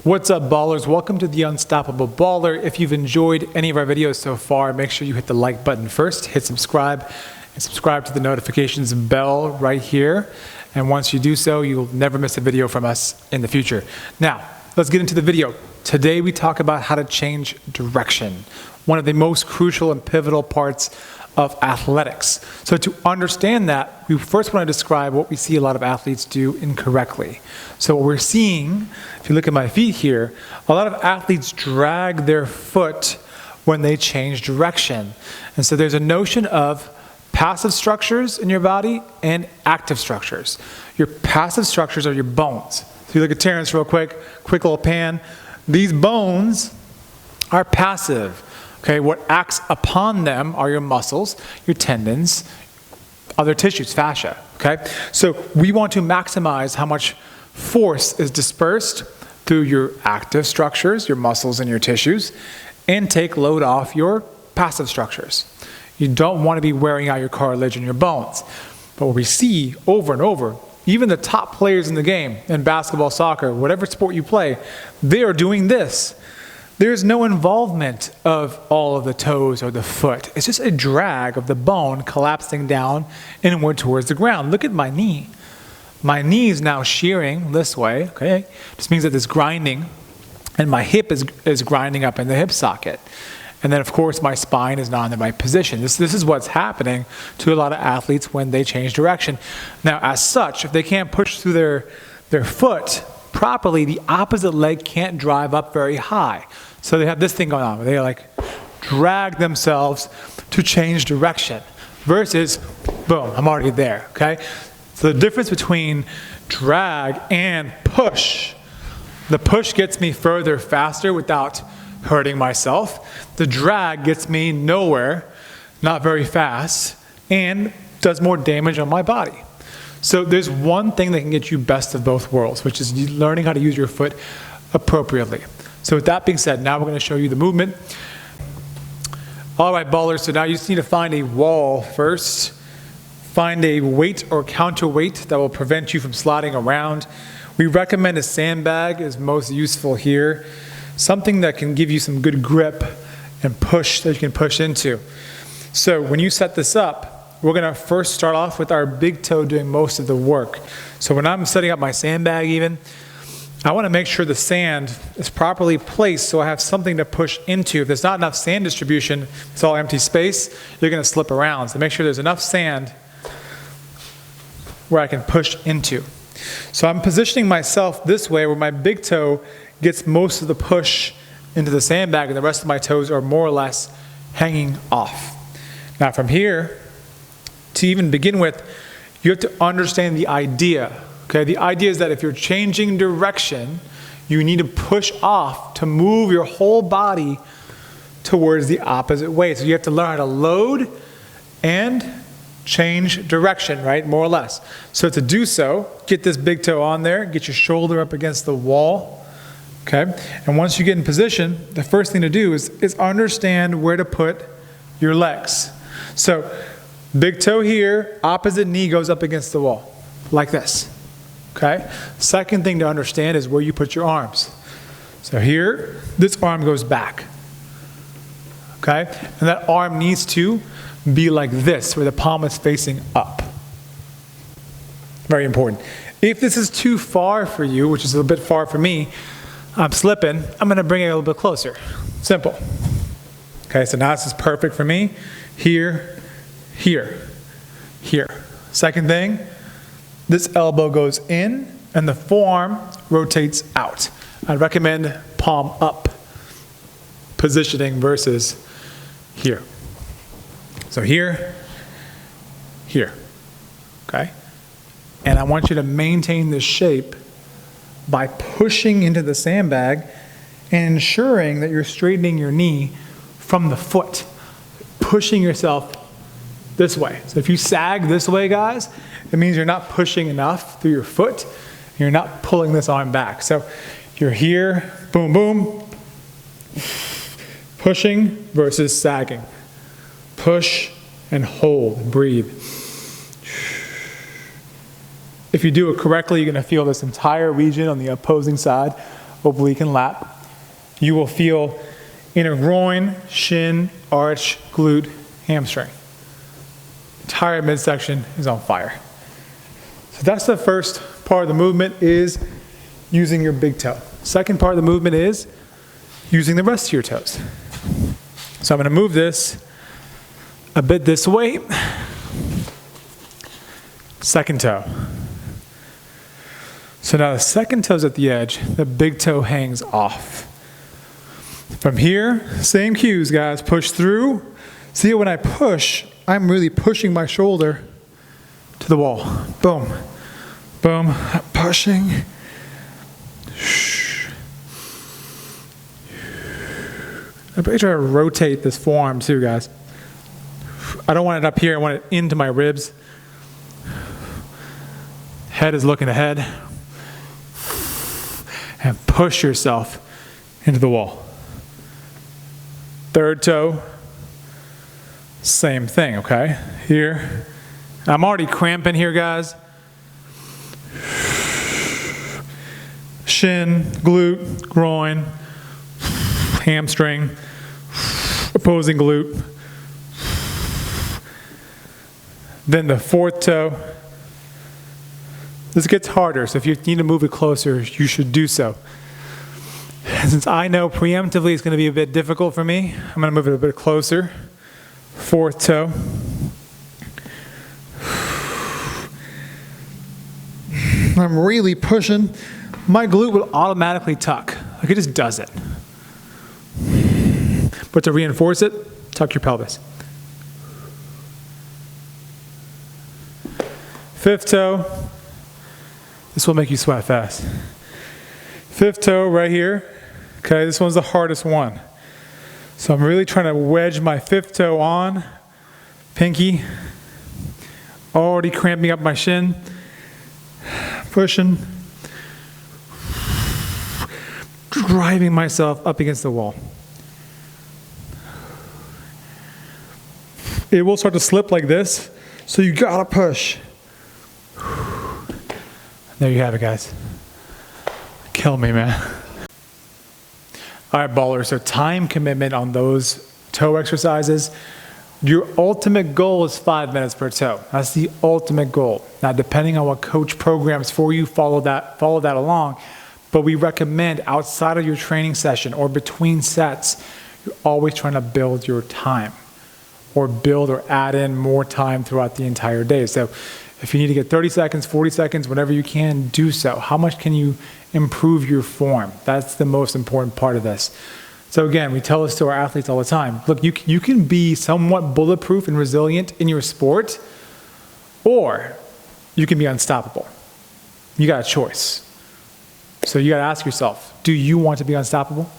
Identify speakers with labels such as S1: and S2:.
S1: What's up, ballers? Welcome to the Unstoppable Baller. If you've enjoyed any of our videos so far, make sure you hit the like button first, hit subscribe, and subscribe to the notifications bell right here. And once you do so, you'll never miss a video from us in the future. Now, let's get into the video. Today we talk about how to change direction, one of the most crucial and pivotal parts of athletics. So to understand that, we first want to describe what we see a lot of athletes do incorrectly. So what we're seeing, if you look at my feet here, a lot of athletes drag their foot when they change direction. And so there's a notion of passive structures in your body and active structures. Your passive structures are your bones. So if you look at Terrence real quick little pan, these bones are passive. Okay, what acts upon them are your muscles, your tendons, other tissues, fascia, okay? So we want to maximize how much force is dispersed through your active structures, your muscles and your tissues, and take load off your passive structures. You don't want to be wearing out your cartilage and your bones. But what we see over and over, even the top players in the game, in basketball, soccer, whatever sport you play, they are doing this. There's no involvement of all of the toes or the foot. It's just a drag of the bone collapsing down inward towards the ground. Look at my knee. My knee is now shearing this way, okay? This means that there's grinding, and my hip is grinding up in the hip socket. And then, of course, my spine is not in the right position. This is what's happening to a lot of athletes when they change direction. Now, as such, if they can't push through their foot properly, the opposite leg can't drive up very high. So they have this thing going on where they like drag themselves to change direction versus, boom, I'm already there, okay? So the difference between drag and push, the push gets me further faster without hurting myself. The drag gets me nowhere, not very fast, and does more damage on my body. So there's one thing that can get you best of both worlds, which is learning how to use your foot appropriately. So with that being said, now we're going to show you the movement. All right, ballers, so now you just need to find a wall first. Find a weight or counterweight that will prevent you from sliding around. We recommend a sandbag is most useful here. Something that can give you some good grip and push that you can push into. So when you set this up, we're going to first start off with our big toe doing most of the work. So when I'm setting up my sandbag even, I want to make sure the sand is properly placed so I have something to push into. If there's not enough sand distribution, it's all empty space, you're going to slip around. So make sure there's enough sand where I can push into. So I'm positioning myself this way where my big toe gets most of the push into the sandbag and the rest of my toes are more or less hanging off. Now from here, to even begin with, you have to understand the idea. Okay, the idea is that if you're changing direction, you need to push off to move your whole body towards the opposite way. So you have to learn how to load and change direction, right? More or less. So to do so, get this big toe on there, get your shoulder up against the wall. Okay, and once you get in position, the first thing to do is understand where to put your legs. So big toe here, opposite knee goes up against the wall, like this. Okay? Second thing to understand is where you put your arms. So here, this arm goes back. Okay? And that arm needs to be like this, where the palm is facing up. Very important. If this is too far for you, which is a little bit far for me, I'm slipping, I'm going to bring it a little bit closer. Simple. Okay, so now this is perfect for me. Here, here, here. Second thing, this elbow goes in and the forearm rotates out. I recommend palm up positioning versus here. So here, here, okay? And I want you to maintain this shape by pushing into the sandbag and ensuring that you're straightening your knee from the foot, pushing yourself this way. So if you sag this way, guys, it means you're not pushing enough through your foot. You're not pulling this arm back. So you're here, boom, boom, pushing versus sagging. Push and hold, breathe. If you do it correctly, you're going to feel this entire region on the opposing side oblique and lat. You will feel inner groin, shin, arch, glute, hamstring. Entire midsection is on fire. So that's the first part of the movement, is using your big toe. Second part of the movement is using the rest of your toes. So I'm going to move this a bit this way. Second toe. So now the second toe's at the edge, the big toe hangs off. From here, same cues, guys. Push through. See, when I push, I'm really pushing my shoulder to the wall. Boom. Boom. Pushing. I'm trying to rotate this forearm too, guys. I don't want it up here. I want it into my ribs. Head is looking ahead. And push yourself into the wall. Third toe, same thing, okay? Here, I'm already cramping here, guys. Shin, glute, groin, hamstring, opposing glute. Then the fourth toe. This gets harder, so if you need to move it closer, you should do so. Since I know preemptively it's going to be a bit difficult for me, I'm going to move it a bit closer. Fourth toe. I'm really pushing. My glute will automatically tuck. Like, it just does it. But to reinforce it, tuck your pelvis. Fifth toe. This will make you sweat fast. Fifth toe right here. Okay, this one's the hardest one. So I'm really trying to wedge my fifth toe on. Pinky. Already cramping up my shin. Pushing. Driving myself up against the wall. It will start to slip like this, so you gotta push. There you have it, guys. Kill me, man. All right, ballers, so time commitment on those toe exercises. Your ultimate goal is 5 minutes per toe. That's the ultimate goal. Now, depending on what coach programs for you, follow that along. But we recommend outside of your training session or between sets, you're always trying to build your time or build or add in more time throughout the entire day. So if you need to get 30 seconds, 40 seconds, whenever you can, do so. How much can you improve your form? That's the most important part of this. So again, we tell this to our athletes all the time. Look, you can be somewhat bulletproof and resilient in your sport, or you can be unstoppable. You got a choice. So you got to ask yourself, do you want to be unstoppable?